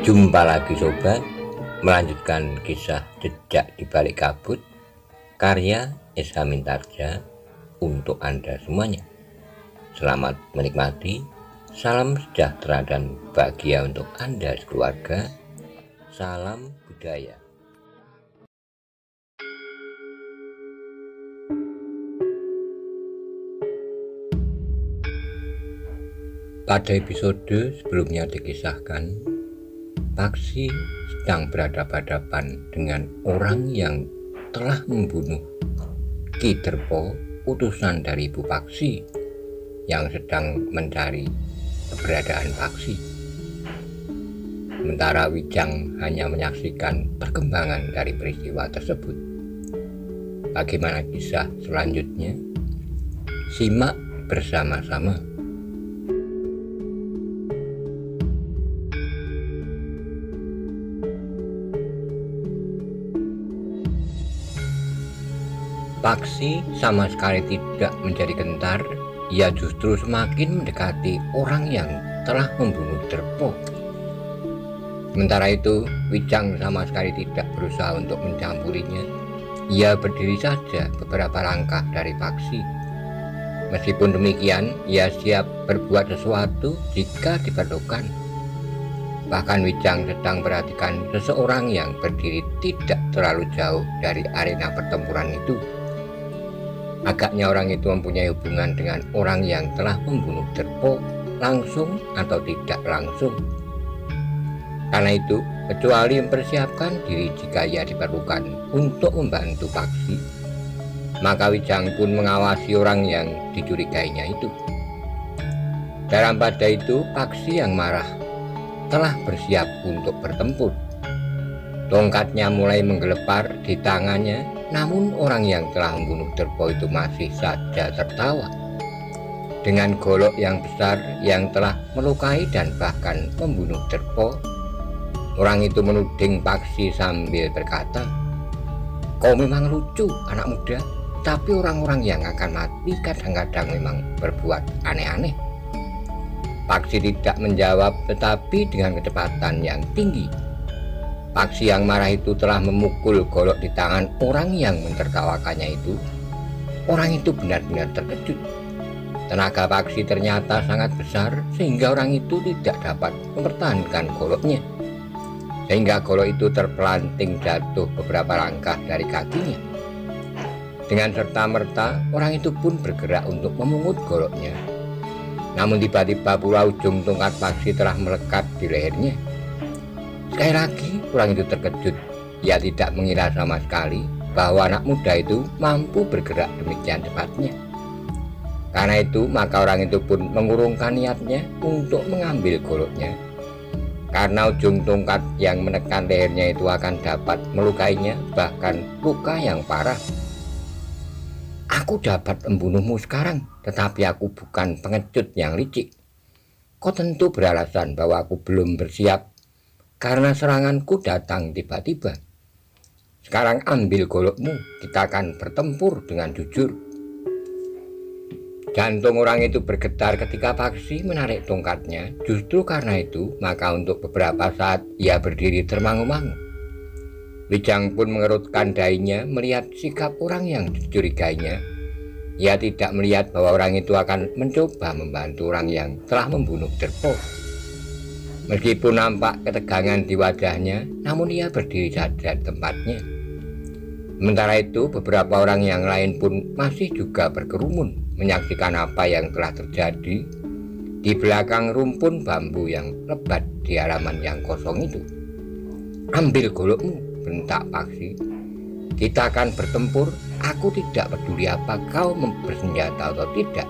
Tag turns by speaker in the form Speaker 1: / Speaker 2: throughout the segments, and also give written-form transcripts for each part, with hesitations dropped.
Speaker 1: Jumpa lagi sobat, melanjutkan kisah Jejak di Balik Kabut karya Esa Mintarja untuk Anda semuanya. Selamat menikmati, salam sejahtera dan bahagia untuk Anda sekeluarga. Salam budaya. Pada episode sebelumnya dikisahkan, Paksi sedang berhadapan-hadapan dengan orang yang telah membunuh Ki Derpo, utusan dari Ibu Paksi yang sedang mencari keberadaan Paksi. Sementara Wijang hanya menyaksikan perkembangan dari peristiwa tersebut. Bagaimana kisah selanjutnya? Simak bersama-sama. Paksi sama sekali tidak menjadi gentar, ia justru semakin mendekati orang yang telah membunuh Derpo. Sementara itu, Wijang sama sekali tidak berusaha untuk mencampurinya. Ia berdiri saja beberapa langkah dari Paksi. Meskipun demikian, ia siap berbuat sesuatu jika diperlukan. Bahkan Wijang sedang perhatikan seseorang yang berdiri tidak terlalu jauh dari arena pertempuran itu. Agaknya orang itu mempunyai hubungan dengan orang yang telah membunuh Derpo, langsung atau tidak langsung. Karena itu, kecuali mempersiapkan diri jika ia diperlukan untuk membantu Paksi, maka Wijang pun mengawasi orang yang dicurigainya itu. Dalam pada itu, Paksi yang marah telah bersiap untuk bertempur. Tongkatnya mulai menggelepar di tangannya, namun orang yang telah membunuh Derpo itu masih saja tertawa. Dengan golok yang besar yang telah melukai dan bahkan membunuh Derpo, orang itu menuding Paksi sambil berkata, "Kau memang lucu, anak muda, tapi orang-orang yang akan mati kadang-kadang memang berbuat aneh-aneh." Paksi tidak menjawab, tetapi dengan kecepatan yang tinggi. Paksi yang marah itu telah memukul golok di tangan orang yang mentertawakannya itu. Orang itu benar-benar terkejut. Tenaga Paksi ternyata sangat besar sehingga orang itu tidak dapat mempertahankan goloknya. Sehingga golok itu terpelanting jatuh beberapa langkah dari kakinya. Dengan serta-merta orang itu pun bergerak untuk memungut goloknya. Namun tiba-tiba pula ujung tongkat Paksi telah melekat di lehernya. Sekali lagi orang itu terkejut. Ia tidak mengira sama sekali bahwa anak muda itu mampu bergerak demikian cepatnya. Karena itu maka orang itu pun mengurungkan niatnya untuk mengambil goloknya. Karena ujung tongkat yang menekan lehernya itu akan dapat melukainya, bahkan luka yang parah. "Aku dapat membunuhmu sekarang, tetapi aku bukan pengecut yang licik. Kau tentu beralasan bahwa aku belum bersiap karena seranganku datang tiba-tiba. Sekarang ambil golokmu, kita akan bertempur dengan jujur." Jantung orang itu bergetar ketika Paksi menarik tongkatnya. Justru karena itu, maka untuk beberapa saat ia berdiri termangu-mangu. Wijang pun mengerutkan dahinya melihat sikap orang yang dicurigainya. Ia tidak melihat bahwa orang itu akan mencoba membantu orang yang telah membunuh Derpo. Meskipun nampak ketegangan di wajahnya, namun ia berdiri saja di tempatnya. Sementara itu, beberapa orang yang lain pun masih juga berkerumun menyaksikan apa yang telah terjadi di belakang rumpun bambu yang lebat di halaman yang kosong itu. "Ambil golokmu," bentak Paksi. "Kita akan bertempur. Aku tidak peduli apa kau bersenjata atau tidak."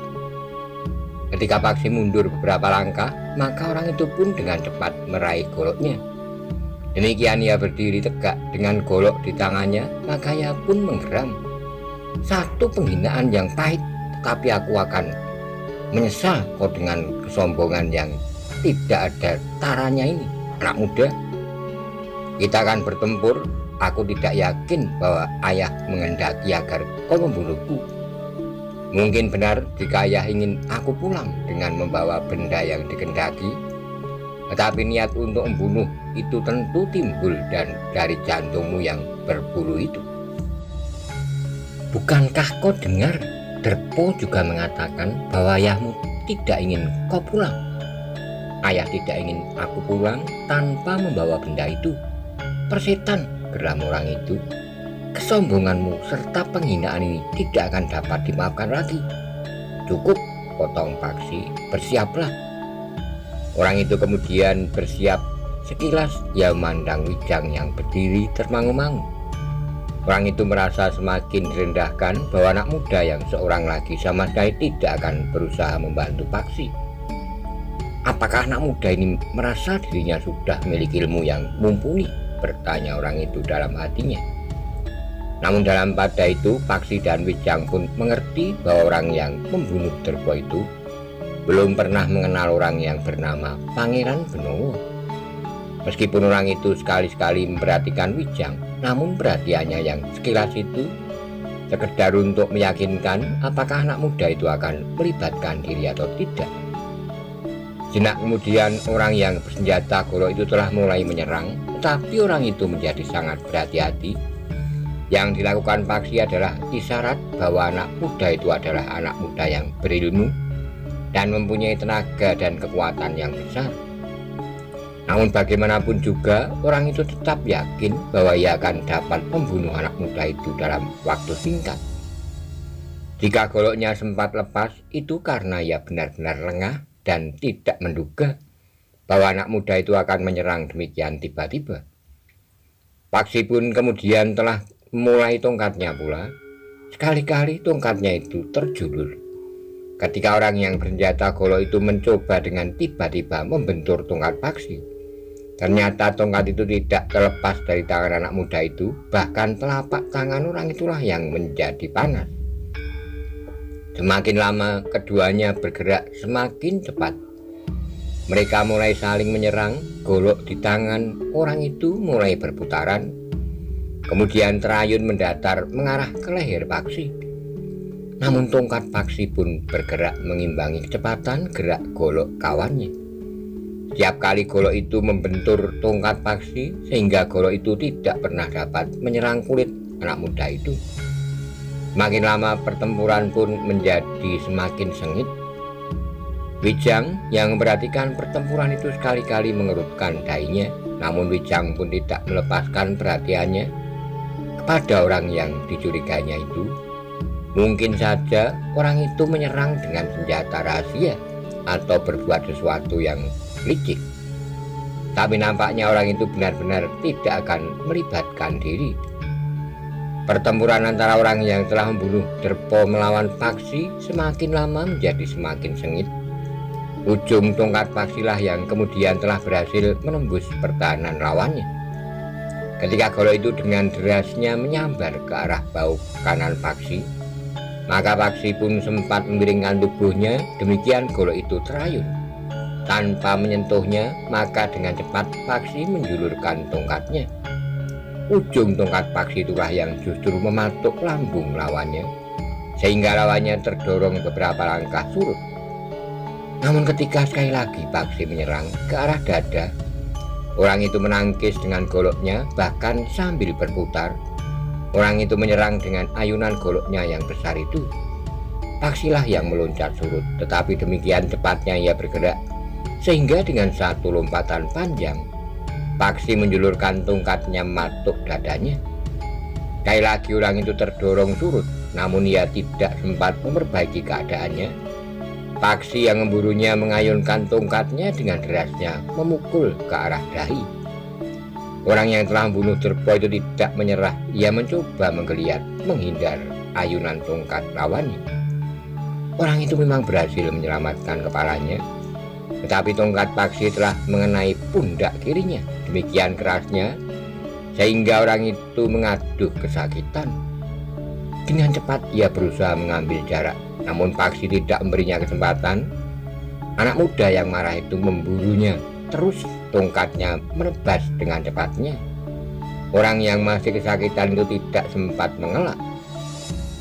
Speaker 1: Ketika Paksi mundur beberapa langkah, maka orang itu pun dengan cepat meraih goloknya. Demikian ia berdiri tegak dengan golok di tangannya, maka ia pun menggeram. "Satu penghinaan yang pahit, tapi aku akan menyesal kau dengan kesombongan yang tidak ada taranya ini. Anak muda, kita akan bertempur. Aku tidak yakin bahwa ayah menghendaki agar kau membunuhku. Mungkin benar jika ayah ingin aku pulang dengan membawa benda yang dikehendaki, Tetapi niat untuk membunuh itu tentu timbul dan dari jantungmu yang berbulu itu. Bukankah kau dengar Derpo juga mengatakan bahwa ayahmu tidak ingin kau pulang? Ayah tidak ingin aku pulang tanpa membawa benda itu. Persetan, geram orang itu. Kesombonganmu serta penghinaan ini tidak akan dapat dimaafkan lagi. Cukup, potong Paksi, bersiaplah. Orang itu kemudian bersiap. Sekilas ia memandang Wijang yang berdiri termangu-mangu. Orang itu merasa semakin direndahkan bahwa anak muda yang seorang lagi sama sekali tidak akan berusaha membantu Paksi. Apakah anak muda ini merasa dirinya sudah memiliki ilmu yang mumpuni? Bertanya orang itu dalam hatinya. Namun dalam pada itu Paksi dan Wijang pun mengerti bahwa orang yang membunuh Derpo itu belum pernah mengenal orang yang bernama Pangeran Benowo. Meskipun orang itu sekali-sekali memperhatikan Wijang, namun perhatiannya yang sekilas itu sekedar untuk meyakinkan apakah anak muda itu akan melibatkan diri atau tidak. Sejenak kemudian orang yang bersenjata golok itu telah mulai menyerang, tetapi orang itu menjadi sangat berhati-hati. Yang dilakukan Paksi adalah isyarat bahwa anak muda itu adalah anak muda yang berilmu dan mempunyai tenaga dan kekuatan yang besar. Namun bagaimanapun juga orang itu tetap yakin bahwa ia akan dapat membunuh anak muda itu dalam waktu singkat. Jika goloknya sempat lepas itu karena ia benar-benar lengah dan tidak menduga bahwa anak muda itu akan menyerang demikian tiba-tiba. Paksi pun kemudian telah mulai tongkatnya pula. Sekali-kali tongkatnya itu terjulur. Ketika orang yang bersenjata golok itu mencoba dengan tiba-tiba membentur tongkat Paksi, ternyata tongkat itu tidak terlepas dari tangan anak muda itu. Bahkan telapak tangan orang itulah yang menjadi panas. Semakin lama keduanya bergerak semakin cepat. Mereka mulai saling menyerang. Golok di tangan orang itu mulai berputaran, kemudian terayun mendatar mengarah ke leher Paksi. Namun tongkat Paksi pun bergerak mengimbangi kecepatan gerak golok kawannya. Setiap kali golok itu membentur tongkat Paksi, sehingga golok itu tidak pernah dapat menyerang kulit anak muda itu. Semakin lama pertempuran pun menjadi semakin sengit. Wijang yang memperhatikan pertempuran itu sekali-kali mengerutkan dahinya, namun Wijang pun tidak melepaskan perhatiannya kepada orang yang dicurigainya itu. Mungkin saja orang itu menyerang dengan senjata rahasia atau berbuat sesuatu yang licik. Tapi nampaknya orang itu benar-benar tidak akan melibatkan diri. Pertempuran antara orang yang telah membunuh Derpo melawan Paksi semakin lama menjadi semakin sengit. Ujung tongkat Paksilah yang kemudian telah berhasil menembus pertahanan lawannya. Ketika golok itu dengan derasnya menyambar ke arah bahu kanan Paksi, maka Paksi pun sempat memiringkan tubuhnya. Demikian golok itu terayun. Tanpa menyentuhnya, maka dengan cepat Paksi menjulurkan tongkatnya. Ujung tongkat Paksi itulah yang justru mematuk lambung lawannya, sehingga lawannya terdorong beberapa langkah surut. Namun ketika sekali lagi Paksi menyerang ke arah dada, orang itu menangkis dengan goloknya, bahkan sambil berputar. Orang itu menyerang dengan ayunan goloknya yang besar itu. Paksilah yang meloncat surut, tetapi demikian cepatnya ia bergerak, sehingga dengan satu lompatan panjang, Paksi menjulurkan tongkatnya matuk dadanya. Sekali lagi orang itu terdorong surut, namun ia tidak sempat memperbaiki keadaannya. Paksi yang memburunya mengayunkan tongkatnya dengan derasnya memukul ke arah dahi. Orang yang telah membunuh Derpo itu tidak menyerah. Ia mencoba menggeliat menghindar ayunan tongkat lawannya. Orang itu memang berhasil menyelamatkan kepalanya, tetapi tongkat Paksi telah mengenai pundak kirinya demikian kerasnya sehingga orang itu mengaduh kesakitan. Dengan cepat ia berusaha mengambil jarak, namun Paksi tidak memberinya kesempatan. Anak muda yang marah itu memburunya, terus tongkatnya menebas dengan cepatnya. Orang yang masih kesakitan itu tidak sempat mengelak.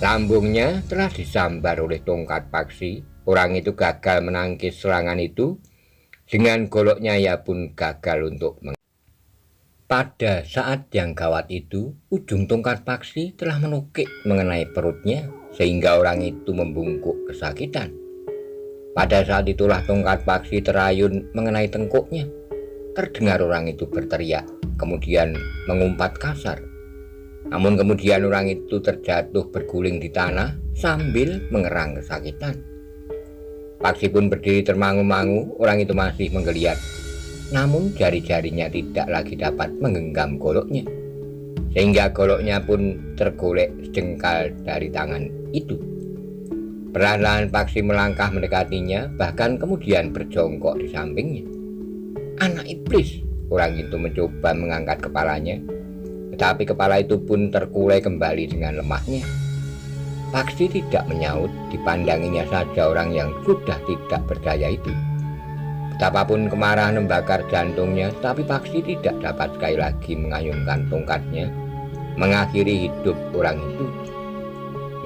Speaker 1: Lambungnya telah disambar oleh tongkat Paksi. Orang itu gagal menangkis serangan itu Dengan goloknya ia pun gagal untuk pada saat yang gawat itu, ujung tongkat paksi telah menukik mengenai perutnya sehingga orang itu membungkuk kesakitan. Pada saat itulah tongkat paksi terayun mengenai tengkuknya. Terdengar orang itu berteriak, kemudian mengumpat kasar. Namun kemudian orang itu terjatuh berguling di tanah sambil mengerang kesakitan. Paksi pun berdiri termangu-mangu, orang itu masih menggeliat. Namun jari-jarinya tidak lagi dapat menggenggam goloknya, sehingga goloknya pun tergolek sejengkal dari tangan itu. Perlahan-lahan Paksi melangkah mendekatinya, bahkan kemudian berjongkok di sampingnya. Anak iblis, orang itu mencoba mengangkat kepalanya, tetapi kepala itu pun terkulai kembali dengan lemahnya. Paksi tidak menyaut, dipandanginya saja orang yang sudah tidak berdaya itu. Betapapun kemarahan membakar jantungnya, tapi Paksi tidak dapat sekali lagi mengayunkan tongkatnya, mengakhiri hidup orang itu.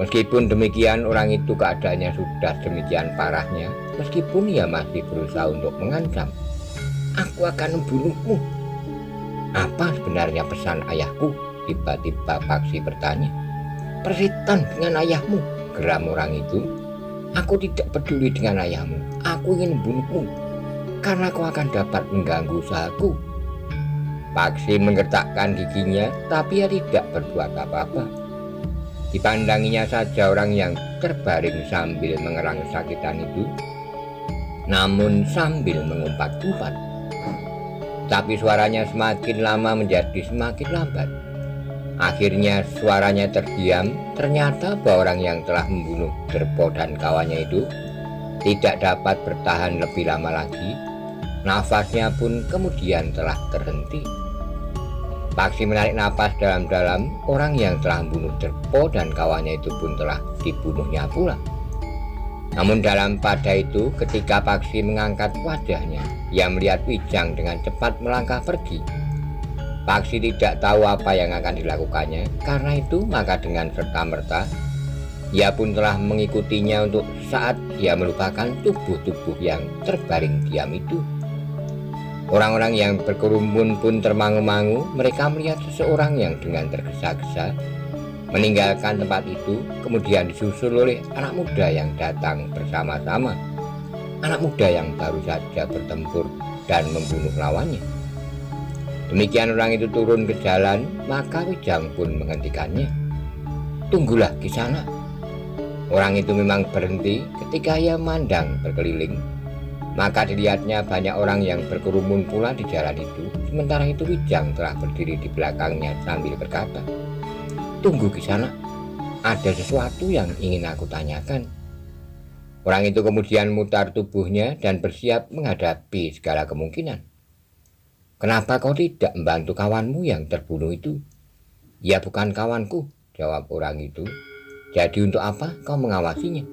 Speaker 1: Meskipun demikian, orang itu keadaannya sudah demikian parahnya, meskipun ia masih berusaha untuk mengancam. Aku akan membunuhmu. Apa sebenarnya pesan ayahku? Tiba-tiba Paksi bertanya. Persetan dengan ayahmu, geram orang itu. Aku tidak peduli dengan ayahmu, aku ingin membunuhmu, karena kau akan dapat mengganggu usahaku. Paksi menggertakkan giginya, tapi ia tidak berbuat apa-apa. Dipandanginya saja orang yang terbaring sambil mengerang kesakitan itu, namun sambil mengumpat-umpat. Tapi suaranya semakin lama menjadi semakin lambat. Akhirnya suaranya terdiam. Ternyata bahwa orang yang telah membunuh Derpo dan kawannya itu tidak dapat bertahan lebih lama lagi. Nafasnya pun kemudian telah terhenti. Paksi menarik napas dalam-dalam. Orang yang telah membunuh Derpo dan kawannya itu pun telah dibunuhnya pula. Namun dalam pada itu, ketika Paksi mengangkat wajahnya, ia melihat Wijang dengan cepat melangkah pergi. Paksi tidak tahu apa yang akan dilakukannya, karena itu maka dengan serta-merta ia pun telah mengikutinya untuk saat ia melupakan tubuh-tubuh yang terbaring diam itu. Orang-orang yang berkerumun pun termangu-mangu. Mereka melihat seseorang yang dengan tergesa-gesa meninggalkan tempat itu, kemudian disusul oleh anak muda yang datang bersama-sama. Anak muda yang baru saja bertempur dan membunuh lawannya. Demikian orang itu turun ke jalan, maka Wijang pun menghentikannya. Tunggulah di sana. Orang itu memang berhenti ketika ia memandang berkeliling. Maka dilihatnya banyak orang yang berkerumun pula di jalan itu. Sementara itu Wijang telah berdiri di belakangnya sambil berkata, "Tunggu di sana, ada sesuatu yang ingin aku tanyakan." Orang itu kemudian mutar tubuhnya dan bersiap menghadapi segala kemungkinan. "Kenapa kau tidak membantu kawanmu yang terbunuh itu?" "Ya bukan kawanku," jawab orang itu. "Jadi untuk apa kau mengawasinya?"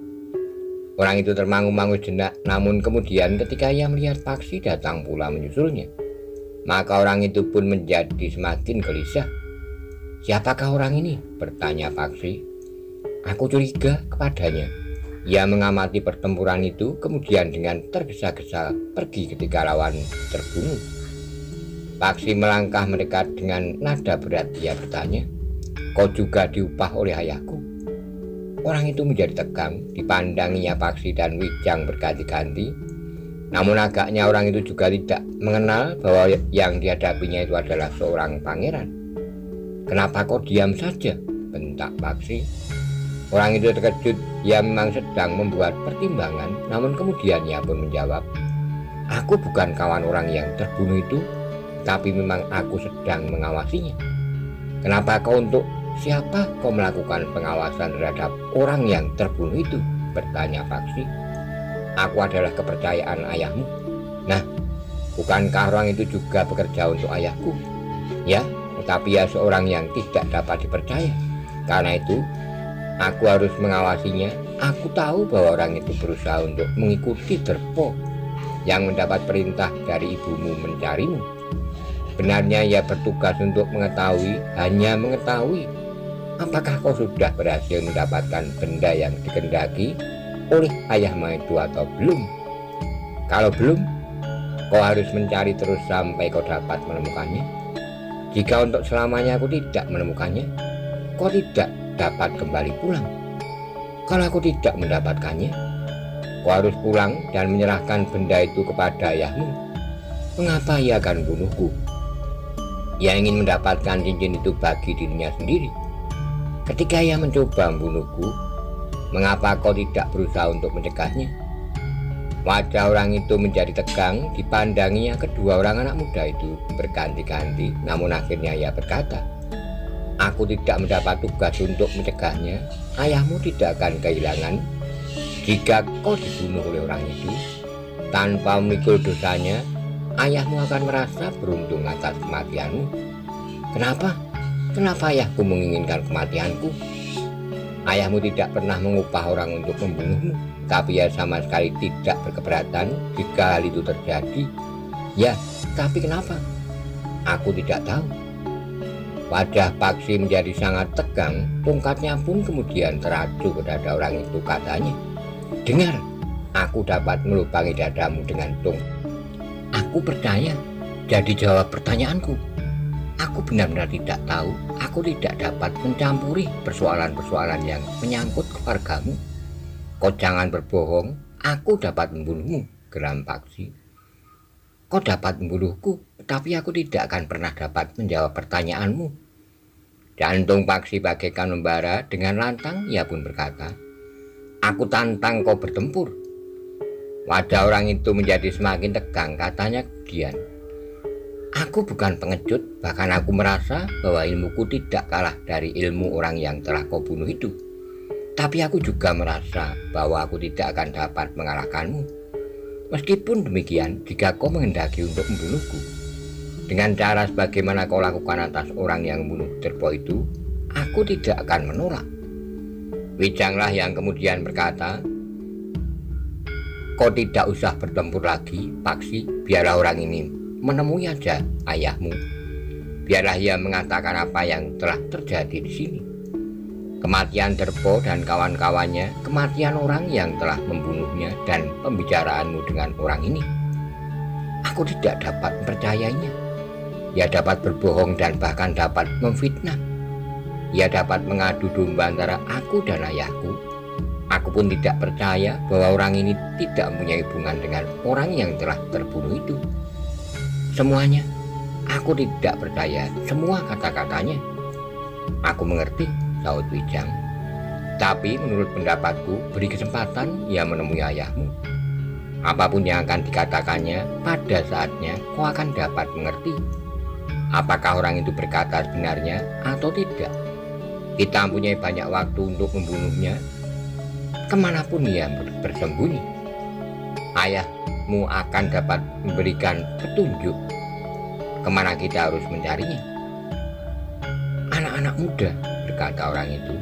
Speaker 1: Orang itu termangu-mangu jenak, namun kemudian ketika ia melihat Paksi datang pula menyusulnya, maka orang itu pun menjadi semakin gelisah. "Siapakah orang ini?" bertanya Paksi. "Aku curiga kepadanya. Ia mengamati pertempuran itu, kemudian dengan tergesa-gesa pergi ketika lawan terbunuh." Paksi melangkah mendekat dengan nada berat. Ia bertanya, "Kau juga diupah oleh ayahku?" Orang itu menjadi tegang. Dipandanginya Paksi dan Wijang berganti-ganti. Namun agaknya orang itu juga tidak mengenal bahwa yang dihadapinya itu adalah seorang pangeran. "Kenapa kau diam saja?" bentak Paksi. Orang itu terkejut. Ia memang sedang membuat pertimbangan, namun kemudian ia pun menjawab, "Aku bukan kawan orang yang terbunuh itu, tapi memang aku sedang mengawasinya." "Kenapa kau untuk siapa kau melakukan pengawasan terhadap orang yang terbunuh itu?" bertanya Paksi. "Aku adalah kepercayaan ayahmu." "Nah, bukankah orang itu juga bekerja untuk ayahku?" "Ya, tetapi ia seorang yang tidak dapat dipercaya. Karena itu, aku harus mengawasinya. Aku tahu bahwa orang itu berusaha untuk mengikuti Derpo yang mendapat perintah dari ibumu mencarimu. Benarnya ia bertugas untuk mengetahui, hanya mengetahui, apakah kau sudah berhasil mendapatkan benda yang dikehendaki oleh ayahmu itu atau belum. Kalau belum, Kau harus mencari terus sampai kau dapat menemukannya. Jika untuk selamanya aku tidak menemukannya, kau tidak dapat kembali pulang. Kalau aku tidak mendapatkannya, kau harus pulang dan menyerahkan benda itu kepada ayahmu. Mengapa ia akan bunuhku? Ia ingin mendapatkan cincin itu bagi dirinya sendiri. Ketika ia mencoba membunuhku, mengapa kau tidak berusaha untuk mencegahnya? Wajah orang itu menjadi tegang. Dipandanginya kedua orang anak muda itu berganti-ganti. Namun akhirnya ia berkata, aku tidak mendapat tugas untuk mencegahnya. Ayahmu tidak akan kehilangan jika kau dibunuh oleh orang itu. Tanpa memikul dosanya, ayahmu akan merasa beruntung atas kematianmu. Kenapa? Kenapa ayahku menginginkan kematianku? Ayahmu tidak pernah mengupah orang untuk membunuhmu, tapi ia sama sekali tidak berkeberatan jika hal itu terjadi. Ya, tapi kenapa? Aku tidak tahu. Wajah Paksi menjadi sangat tegang. Tongkatnya pun kemudian teracu ke dada orang itu. Katanya, dengar, aku dapat melubangi dadamu dengan tongkat. Aku percaya. Jadi jawab pertanyaanku. Aku benar-benar tidak tahu. Aku tidak dapat mencampuri persoalan-persoalan yang menyangkut keluargamu. Kau jangan berbohong. Aku dapat membunuhmu, geram Paksi. Kau dapat membunuhku, tapi aku tidak akan pernah dapat menjawab pertanyaanmu. Jantung Paksi bagaikan membara. Dengan lantang ia pun berkata, aku tantang kau bertempur. Wajah orang itu menjadi semakin tegang. Katanya kemudian, aku bukan pengecut, bahkan aku merasa bahwa ilmuku tidak kalah dari ilmu orang yang telah kau bunuh itu. Tapi aku juga merasa bahwa aku tidak akan dapat mengalahkanmu. Meskipun demikian, jika kau menghendaki untuk membunuhku, dengan cara sebagaimana kau lakukan atas orang yang membunuh Derpo itu, aku tidak akan menolak. Wijanglah yang kemudian berkata, kau tidak usah bertempur lagi, Paksi. Biarlah orang ini menemui aja ayahmu. Biarlah ia mengatakan apa yang telah terjadi di sini. Kematian Derpo dan kawan-kawannya, kematian orang yang telah membunuhnya, dan pembicaraanmu dengan orang ini. Aku tidak dapat mempercayainya. Ia dapat berbohong dan bahkan dapat memfitnah. Ia dapat mengadu domba antara aku dan ayahku. Aku pun tidak percaya bahwa orang ini tidak mempunyai hubungan dengan orang yang telah terbunuh itu. Semuanya, aku tidak percaya semua kata-katanya. Aku mengerti, saut Wijang. Tapi menurut pendapatku, beri kesempatan ia menemui ayahmu. Apapun yang akan dikatakannya, pada saatnya kau akan dapat mengerti apakah orang itu berkata sebenarnya atau tidak. Kita mempunyai banyak waktu untuk membunuhnya, kemanapun ia bersembunyi. Ayahmu akan dapat memberikan petunjuk kemana kita harus mencarinya. Anak-anak muda, berkata orang itu,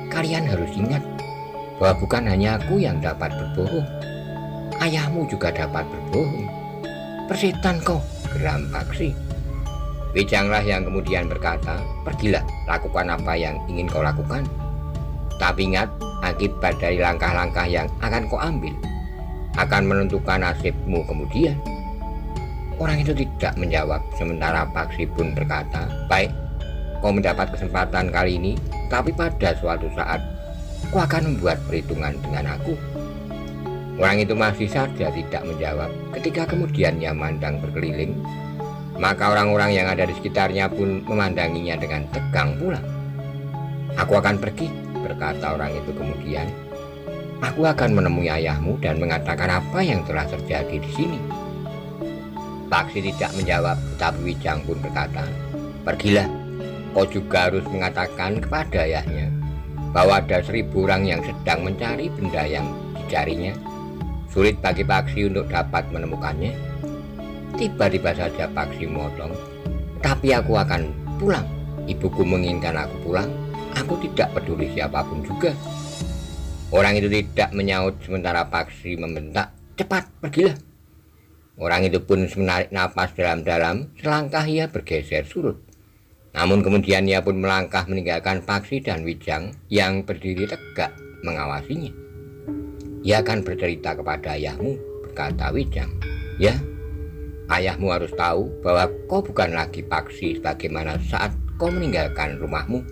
Speaker 1: kalian harus ingat bahwa bukan hanya aku yang dapat berbohong. Ayahmu juga dapat berbohong. Persetan kau, geram Paksi. Wijanglah yang kemudian berkata, pergilah, lakukan apa yang ingin kau lakukan. Tapi ingat, akibat dari langkah-langkah yang akan kau ambil akan menentukan nasibmu kemudian. Orang itu tidak menjawab, sementara Paksi pun berkata, baik, kau mendapat kesempatan kali ini, tapi pada suatu saat kau akan membuat perhitungan dengan aku. Orang itu masih saja tidak menjawab. Ketika kemudian ia memandang berkeliling, maka orang-orang yang ada di sekitarnya pun memandanginya dengan tegang pula. Aku akan pergi, berkata orang itu kemudian. Aku akan menemui ayahmu dan mengatakan apa yang telah terjadi di sini. Paksi tidak menjawab, tetapi Wijang pun berkata, pergilah, kau juga harus mengatakan kepada ayahnya bahwa ada 1000 orang yang sedang mencari benda yang dicarinya. Sulit bagi Paksi untuk dapat menemukannya. Tiba-tiba saja Paksi memotong, tapi aku akan pulang. Ibuku menginginkan aku pulang. Aku tidak peduli siapapun juga. Orang itu tidak menyaut, sementara Paksi membentak, cepat pergilah. Orang itu pun menarik napas dalam-dalam. Selangkah ia bergeser surut. Namun kemudian ia pun melangkah meninggalkan Paksi dan Wijang yang berdiri tegak mengawasinya. Ia akan bercerita kepada ayahmu, berkata Wijang. Ya, Ayahmu harus tahu bahwa kau bukan lagi Paksi sebagaimana saat kau meninggalkan rumahmu.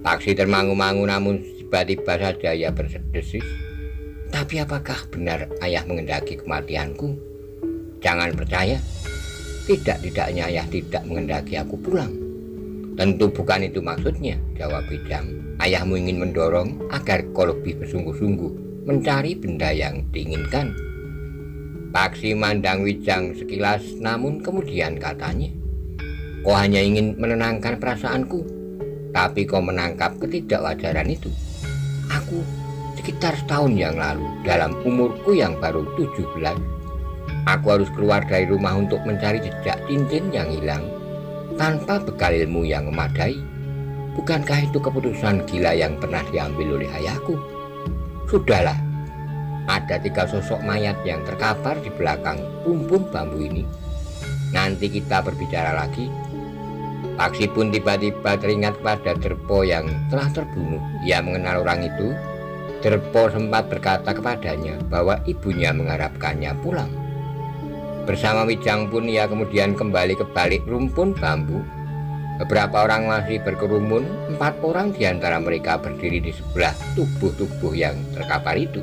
Speaker 1: Paksi termangu-mangu namun tiba-tiba saja ia berdesis. Tapi apakah benar ayah mengendaki kematianku? Jangan percaya. Tidak-tidaknya ayah tidak mengendaki aku pulang. Tentu bukan itu maksudnya, jawab Wijang. Ayahmu ingin mendorong agar kau lebih bersungguh-sungguh mencari benda yang diinginkan. Paksi mandang Wijang sekilas, namun kemudian katanya, kau hanya ingin menenangkan perasaanku, tapi kau menangkap ketidakwajaran itu. Aku sekitar setahun yang lalu, dalam umurku yang baru 17, aku harus keluar dari rumah untuk mencari jejak cincin yang hilang tanpa bekal ilmu yang memadai. Bukankah itu keputusan gila yang pernah diambil oleh ayahku? Sudahlah, ada 3 sosok mayat yang terkapar di belakang rumpun bambu ini. Nanti kita berbicara lagi. Paksi pun tiba-tiba teringat pada Derpo yang telah terbunuh. Ia mengenal orang itu. Derpo sempat berkata kepadanya bahwa ibunya mengharapkannya pulang. Bersama Wijang pun ia kemudian kembali ke balik rumpun bambu. Beberapa orang masih berkerumun. 4 orang diantara mereka berdiri di sebelah tubuh-tubuh yang terkapar itu.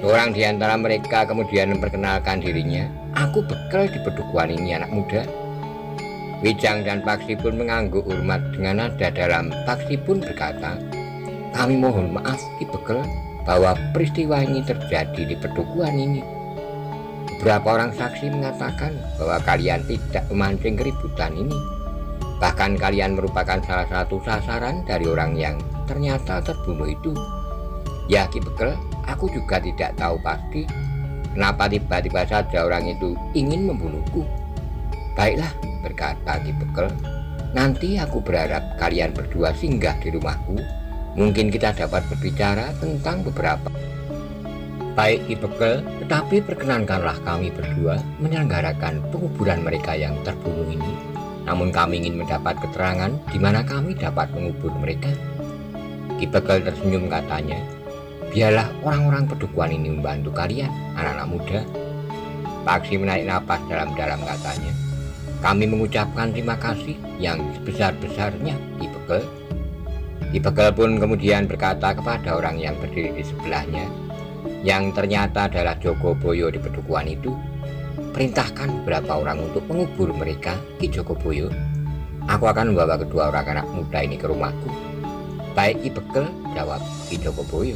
Speaker 1: Seorang di antara mereka kemudian memperkenalkan dirinya. Aku bekel di pedukuhan ini, anak muda. Wijang dan Paksi pun mengangguk hormat dengan nada dalam. Paksi pun berkata, kami mohon maaf Ki Bekel bahwa peristiwa ini terjadi di pedukuhan ini. Beberapa orang saksi mengatakan bahwa kalian tidak memancing keributan ini. Bahkan kalian merupakan salah satu sasaran dari orang yang ternyata terbunuh itu. Ya Ki Bekel, aku juga tidak tahu pasti kenapa tiba-tiba saja orang itu ingin membunuhku. Baiklah, berkata Ki Bekel, nanti aku berharap kalian berdua singgah di rumahku. Mungkin kita dapat berbicara tentang beberapa. Baik Ki Bekel, tetapi perkenankanlah kami berdua menyelenggarakan penguburan mereka yang terbunuh ini. Namun kami ingin mendapat keterangan di mana kami dapat mengubur mereka. Ki Bekel tersenyum katanya, biarlah orang-orang pedukuhan ini membantu kalian, anak-anak muda. Paksi menarik napas dalam-dalam katanya, kami mengucapkan terima kasih yang sebesar-besarnya Ki Bekel. Ki Bekel pun kemudian berkata kepada orang yang berdiri di sebelahnya, yang ternyata adalah Jogoboyo di pedukuhan itu, perintahkan beberapa orang untuk mengubur mereka, Ki Jogoboyo. Aku akan membawa kedua orang anak muda ini ke rumahku. Baik Ki Bekel, jawab Ki Jogoboyo.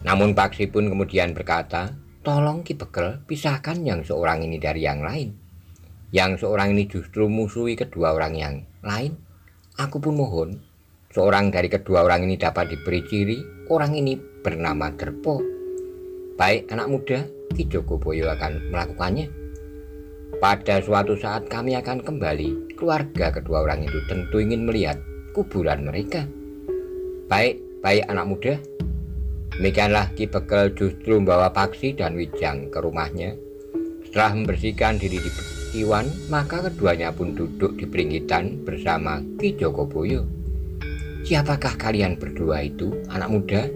Speaker 1: Namun Paksi pun kemudian berkata, tolong Ki Bekel, pisahkan yang seorang ini dari yang lain. Yang seorang ini justru musuhi kedua orang yang lain. Aku pun mohon seorang dari kedua orang ini dapat diberi ciri. Orang ini bernama Derpo. Baik anak muda, Ki Jogoboyo akan melakukannya. Pada suatu saat kami akan kembali. Keluarga kedua orang itu tentu ingin melihat kuburan mereka. Baik anak muda. Demikianlah Ki Bekel justru membawa Paksi dan Wijang ke rumahnya. Setelah membersihkan diri di Iwan, maka keduanya pun duduk di peringgitan bersama Ki Jogoboyo. Siapakah kalian berdua itu, anak muda?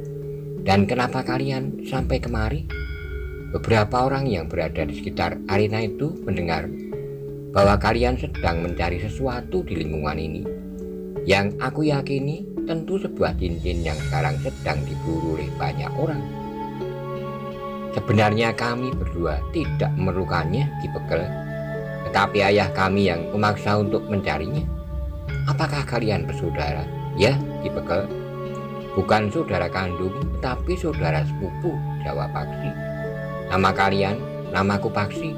Speaker 1: Dan kenapa kalian sampai kemari? Beberapa orang yang berada di sekitar arena itu mendengar bahwa kalian sedang mencari sesuatu di lingkungan ini. Yang aku yakini tentu sebuah cincin yang sekarang sedang diburu oleh banyak orang. Sebenarnya kami berdua tidak memerlukannya, Ki Bekel. Tetapi ayah kami yang memaksa untuk mencarinya. Apakah kalian bersaudara? Ya, Ki Bekel. Bukan saudara kandung, tetapi saudara sepupu, jawab Paksi. Nama kalian? Namaku Paksi.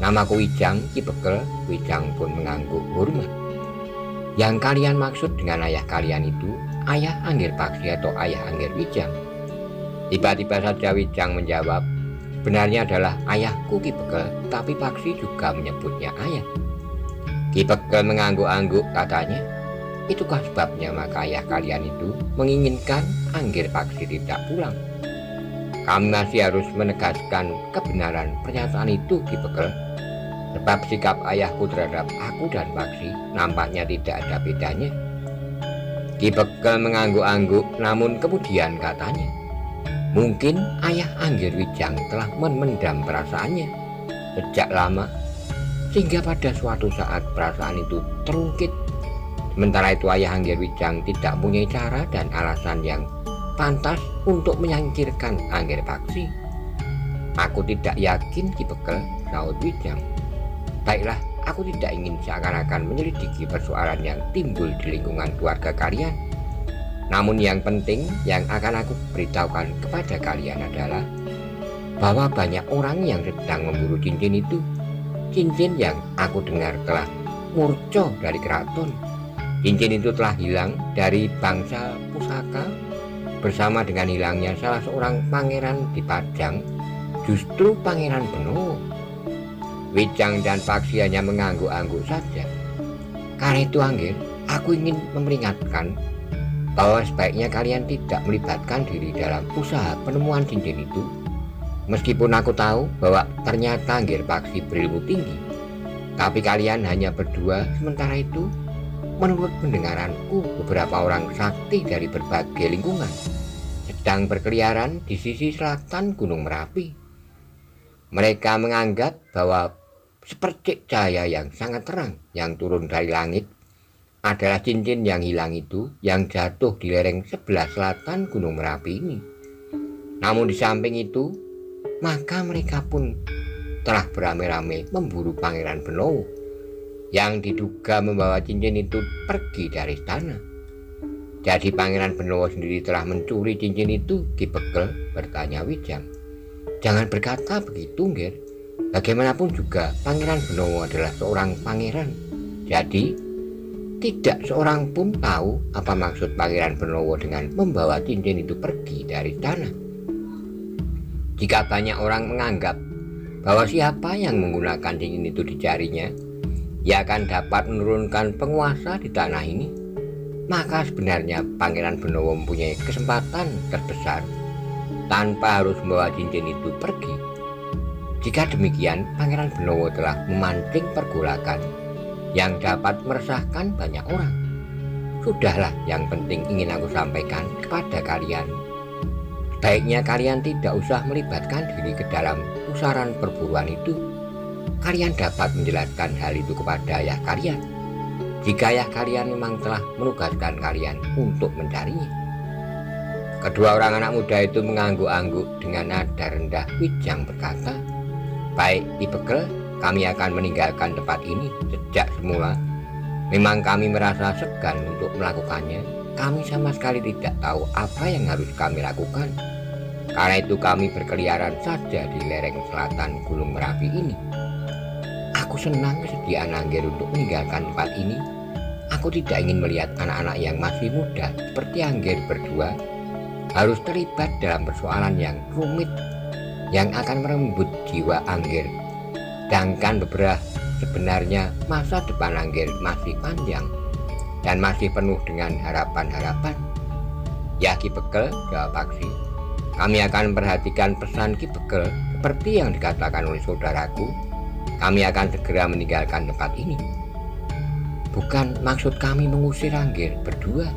Speaker 1: Namaku Wijang, Ki Bekel. Wijang pun mengangguk hormat. Yang kalian maksud dengan ayah kalian itu ayah Anggir Paksi atau ayah Anggir Wijang? Tiba-tiba saja Wijang menjawab, sebenarnya adalah ayahku Ki Bekel, tapi Paksi juga menyebutnya ayah. Ki Bekel mengangguk-angguk katanya, itukah sebabnya maka ayah kalian itu menginginkan Anggir Paksi tidak pulang? Kami masih harus menegaskan kebenaran pernyataan itu, Ki Bekel. Sebab sikap ayahku terhadap aku dan Paksi nampaknya tidak ada bedanya. Ki Bekel mengangguk-angguk, namun kemudian katanya, mungkin ayah Anggir Wijang telah memendam perasaannya. sejak lama, sehingga pada suatu saat perasaan itu terungkit. Sementara itu Ayah Angger Wijang tidak punya cara dan alasan yang pantas untuk menyingkirkan Angger Paksi. Aku tidak yakin Ki Bekel, sahut Wijang. Baiklah, aku tidak ingin seakan-akan menyelidiki persoalan yang timbul di lingkungan keluarga kalian. Namun yang penting yang akan aku beritahukan kepada kalian adalah bahwa banyak orang yang sedang memburu cincin itu. Cincin yang aku dengar telah murca dari keraton. Cincin itu telah hilang dari bangsa pusaka bersama dengan hilangnya salah seorang pangeran di Padang, justru Pangeran Benowo. Wijang dan Paksi hanya mengangguk-angguk saja. Karena itu Angger, aku ingin memperingatkan bahwa sebaiknya kalian tidak melibatkan diri dalam usaha penemuan cincin itu. Meskipun aku tahu bahwa ternyata Angger Paksi berilmu tinggi, tapi kalian hanya berdua. Sementara itu, menurut pendengaranku, beberapa orang sakti dari berbagai lingkungan sedang berkeliaran di sisi selatan Gunung Merapi. Mereka menganggap bahwa sepercik cahaya yang sangat terang yang turun dari langit adalah cincin yang hilang itu, yang jatuh di lereng sebelah selatan Gunung Merapi ini. Namun di samping itu, maka mereka pun telah beramai-ramai memburu Pangeran Benowo yang diduga membawa cincin itu pergi dari istana. Jadi Pangeran Benowo sendiri telah mencuri cincin itu, Ki Bekel, bertanya Wijang. Jangan berkata begitu, Ngger. Bagaimanapun juga Pangeran Benowo adalah seorang pangeran. Jadi tidak seorang pun tahu apa maksud Pangeran Benowo dengan membawa cincin itu pergi dari istana. Jika banyak orang menganggap bahwa siapa yang menggunakan cincin itu di jarinya, ia akan dapat menurunkan penguasa di tanah ini, maka sebenarnya Pangeran Benowo mempunyai kesempatan terbesar tanpa harus membawa cincin itu pergi. Jika demikian, Pangeran Benowo telah memancing pergolakan yang dapat meresahkan banyak orang. Sudahlah, yang penting ingin aku sampaikan kepada kalian. Baiknya kalian tidak usah melibatkan diri ke dalam pusaran perburuan itu. Kalian dapat menjelaskan hal itu kepada ayah kalian, jika ayah kalian memang telah menugaskan kalian untuk mencarinya. Kedua orang anak muda itu mengangguk-angguk dengan nada rendah. Wijang berkata, baik Ki Bekel, kami akan meninggalkan tempat ini. Sejak semula memang kami merasa segan untuk melakukannya. Kami sama sekali tidak tahu apa yang harus kami lakukan. Karena itu kami berkeliaran saja di lereng selatan Gunung Merapi ini. Aku senang kesediaan Angger untuk meninggalkan tempat ini. Aku tidak ingin melihat anak-anak yang masih muda seperti Angger berdua harus terlibat dalam persoalan yang rumit yang akan merenggut jiwa Angger. Sedangkan sebenarnya masa depan Angger masih panjang dan masih penuh dengan harapan-harapan. Ya Ki Bekel, jawab Paksi, kami akan perhatikan pesan Ki Bekel seperti yang dikatakan oleh saudaraku. Kami akan segera meninggalkan tempat ini. Bukan maksud kami mengusir Angger berdua.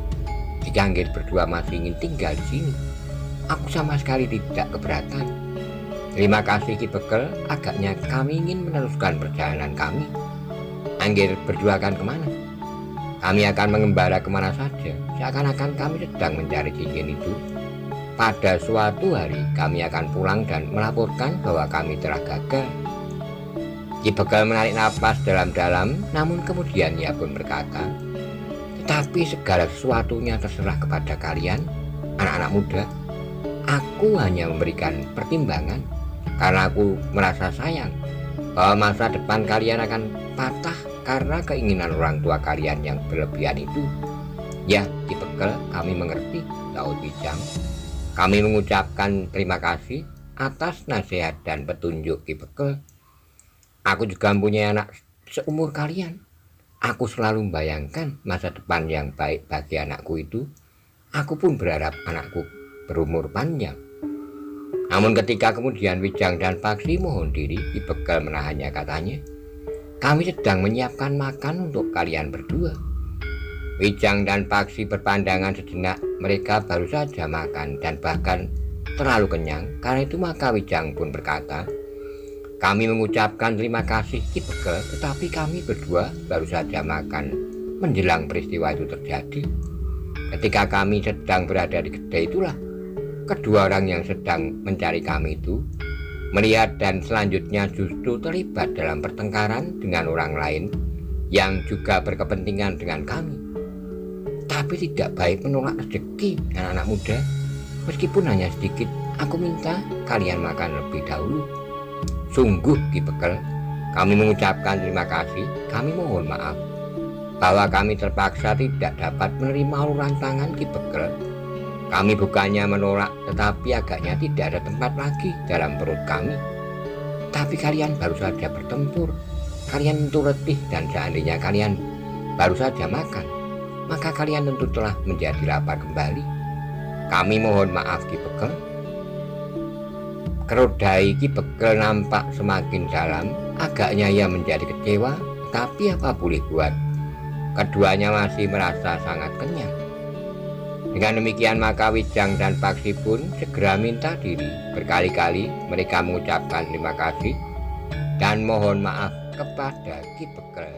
Speaker 1: Jika Angger berdua masih ingin tinggal di sini, aku sama sekali tidak keberatan. Terima kasih Ki Bekel, agaknya kami ingin meneruskan perjalanan kami. Angger berdua akan kemana? Kami akan mengembara kemana saja, seakan-akan kami sedang mencari cincin itu. Pada suatu hari kami akan pulang dan melaporkan bahwa kami telah gagal. Ki Bekel menarik napas dalam-dalam, namun kemudian ia pun berkata, tetapi segala sesuatunya terserah kepada kalian, anak-anak muda. Aku hanya memberikan pertimbangan karena aku merasa sayang bahwa masa depan kalian akan patah karena keinginan orang tua kalian yang berlebihan itu. Ya Ki Bekel, kami mengerti, sahut Wijang. Kami mengucapkan terima kasih atas nasihat dan petunjuk Ki Bekel. Aku juga mempunyai anak seumur kalian. Aku selalu membayangkan masa depan yang baik bagi anakku itu. Aku pun berharap anakku berumur panjang. Namun ketika kemudian Wijang dan Paksi mohon diri, Ki Bekel menahannya, katanya, kami sedang menyiapkan makan untuk kalian berdua. Wijang dan Paksi berpandangan sejenak. Mereka baru saja makan dan bahkan terlalu kenyang. Karena itu maka Wijang pun berkata, Kami mengucapkan terima kasih Ki Bekel, tetapi kami berdua baru saja makan menjelang peristiwa itu terjadi. Ketika kami sedang berada di kedai itulah kedua orang yang sedang mencari kami itu melihat dan selanjutnya justru terlibat dalam pertengkaran dengan orang lain yang juga berkepentingan dengan kami. Tapi tidak baik menolak rezeki anak-anak muda. Meskipun hanya sedikit, aku minta kalian makan lebih dahulu. Sungguh Ki Bekel, kami mengucapkan terima kasih. Kami mohon maaf bahwa kami terpaksa tidak dapat menerima uluran tangan Ki Bekel. Kami bukannya menolak, tetapi agaknya tidak ada tempat lagi dalam perut kami. Tapi kalian baru saja bertempur, kalian tentu letih, dan seandainya kalian baru saja makan, maka kalian tentu telah menjadi lapar kembali. Kami mohon maaf Ki Bekel. Kerodai Ki Bekel nampak semakin dalam. Agaknya ia menjadi kecewa, tapi apa boleh buat, keduanya masih merasa sangat kenyang. Dengan demikian maka Wijang dan Paksi pun segera minta diri. Berkali-kali mereka mengucapkan terima kasih dan mohon maaf kepada Ki Bekel.